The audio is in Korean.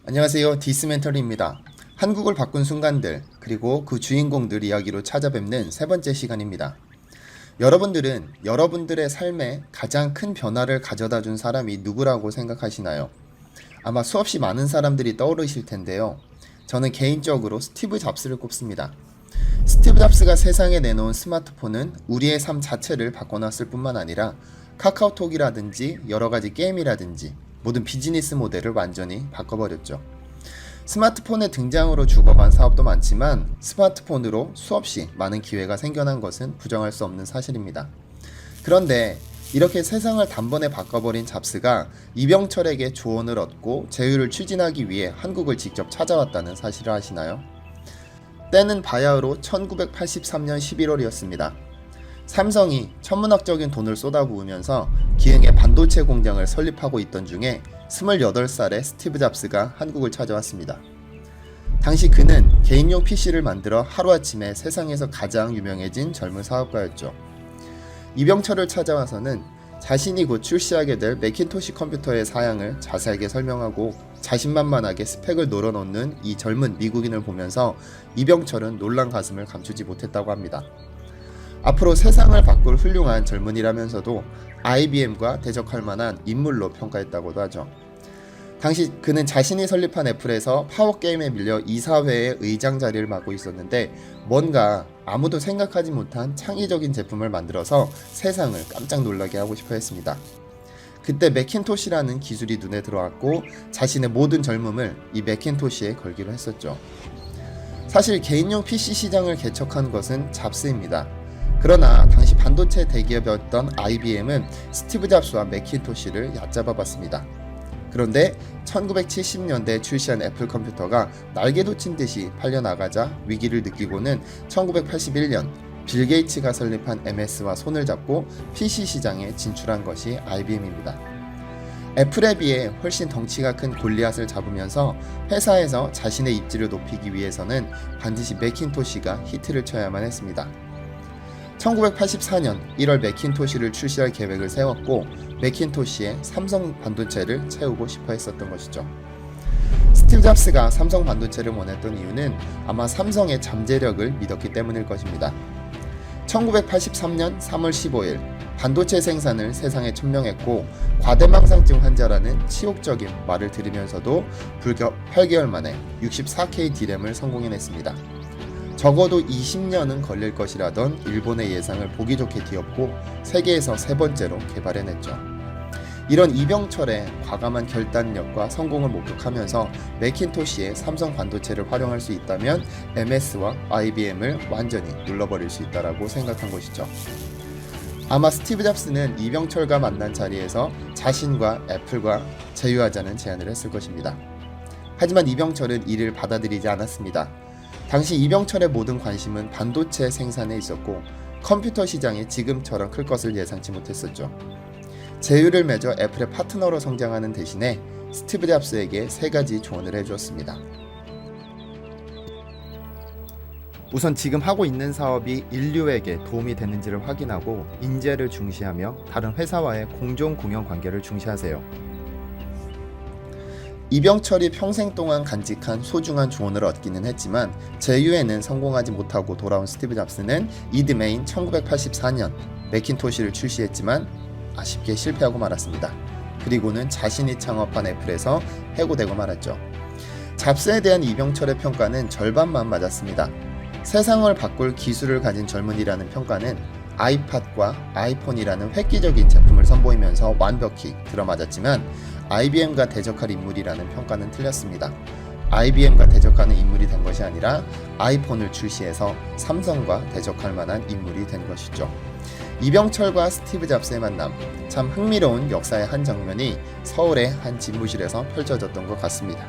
안녕하세요. 디스멘터리입니다. 한국을 바꾼 순간들, 그리고 그 주인공들 이야기로 찾아뵙는 세 번째 시간입니다. 여러분들은 여러분들의 삶에 가장 큰 변화를 가져다 준 사람이 누구라고 생각하시나요? 아마 수없이 많은 사람들이 떠오르실 텐데요. 저는 개인적으로 스티브 잡스를 꼽습니다. 스티브 잡스가 세상에 내놓은 스마트폰은 우리의 삶 자체를 바꿔놨을 뿐만 아니라 카카오톡이라든지 여러가지 게임이라든지 모든 비즈니스 모델을 완전히 바꿔버렸죠. 스마트폰의 등장으로 죽어간 사업도 많지만 스마트폰으로 수없이 많은 기회가 생겨난 것은 부정할 수 없는 사실입니다. 그런데 이렇게 세상을 단번에 바꿔버린 잡스가 이병철에게 조언을 얻고 제휴를 추진하기 위해 한국을 직접 찾아왔다는 사실을 아시나요? 때는 바야흐로 1983년 11월이었습니다. 삼성이 천문학적인 돈을 쏟아부으면서 기흥에 반도체 공장을 설립하고 있던 중에 28살의 스티브 잡스가 한국을 찾아왔습니다. 당시 그는 개인용 PC를 만들어 하루아침에 세상에서 가장 유명해진 젊은 사업가였죠. 이병철을 찾아와서는 자신이 곧 출시하게 될 매킨토시 컴퓨터의 사양을 자세하게 설명하고 자신만만하게 스펙을 놀아놓는 이 젊은 미국인을 보면서 이병철은 놀란 가슴을 감추지 못했다고 합니다. 앞으로 세상을 바꿀 훌륭한 젊은이라면서도 IBM과 대적할 만한 인물로 평가했다고도 하죠. 당시 그는 자신이 설립한 애플에서 파워게임에 밀려 이사회의 의장 자리를 맡고 있었는데 뭔가 아무도 생각하지 못한 창의적인 제품을 만들어서 세상을 깜짝 놀라게 하고 싶어 했습니다. 그때 매킨토시라는 기술이 눈에 들어왔고 자신의 모든 젊음을 이 매킨토시에 걸기로 했었죠. 사실 개인용 PC 시장을 개척한 것은 잡스입니다. 그러나 당시 반도체 대기업이었던 IBM은 스티브 잡스와 매킨토시를 얕잡아 봤습니다. 그런데 1970년대에 출시한 애플 컴퓨터가 날개도 친 듯이 팔려나가자 위기를 느끼고는 1981년 빌 게이츠가 설립한 MS와 손을 잡고 PC 시장에 진출한 것이 IBM입니다. 애플에 비해 훨씬 덩치가 큰 골리앗을 잡으면서 회사에서 자신의 입지를 높이기 위해서는 반드시 매킨토시가 히트를 쳐야만 했습니다. 1984년 1월 매킨토시를 출시할 계획을 세웠고 매킨토시에 삼성 반도체를 채우고 싶어 했었던 것이죠. 스티브 잡스가 삼성 반도체를 원했던 이유는 아마 삼성의 잠재력을 믿었기 때문일 것입니다. 1983년 3월 15일 반도체 생산을 세상에 천명했고 과대망상증 환자라는 치욕적인 말을 들으면서도 불과 8개월 만에 64K D램을 성공해냈습니다. 적어도 20년은 걸릴 것이라던 일본의 예상을 보기 좋게 뒤엎고 세계에서 세 번째로 개발해냈죠. 이런 이병철의 과감한 결단력과 성공을 목격하면서 매킨토시에 삼성 반도체를 활용할 수 있다면 MS와 IBM을 완전히 눌러버릴 수 있다고 생각한 것이죠. 아마 스티브 잡스는 이병철과 만난 자리에서 자신과 애플과 제휴하자는 제안을 했을 것입니다. 하지만 이병철은 이를 받아들이지 않았습니다. 당시 이병철의 모든 관심은 반도체 생산에 있었고 컴퓨터 시장이 지금처럼 클 것을 예상치 못했었죠. 제휴를 맺어 애플의 파트너로 성장하는 대신에 스티브 잡스에게 세 가지 조언을 해주었습니다. 우선 지금 하고 있는 사업이 인류에게 도움이 되는지를 확인하고 인재를 중시하며 다른 회사와의 공정 공영 관계를 중시하세요. 이병철이 평생 동안 간직한 소중한 조언을 얻기는 했지만 제휴에는 성공하지 못하고 돌아온 스티브 잡스는 이듬해인 1984년 매킨토시를 출시했지만 아쉽게 실패하고 말았습니다. 그리고는 자신이 창업한 애플에서 해고되고 말았죠. 잡스에 대한 이병철의 평가는 절반만 맞았습니다. 세상을 바꿀 기술을 가진 젊은이라는 평가는 아이팟과 아이폰이라는 획기적인 제품을 선보이면서 완벽히 들어맞았지만 IBM과 대적할 인물이라는 평가는 틀렸습니다. IBM과 대적하는 인물이 된 것이 아니라 아이폰을 출시해서 삼성과 대적할 만한 인물이 된 것이죠. 이병철과 스티브 잡스의 만남, 참 흥미로운 역사의 한 장면이 서울의 한 집무실에서 펼쳐졌던 것 같습니다.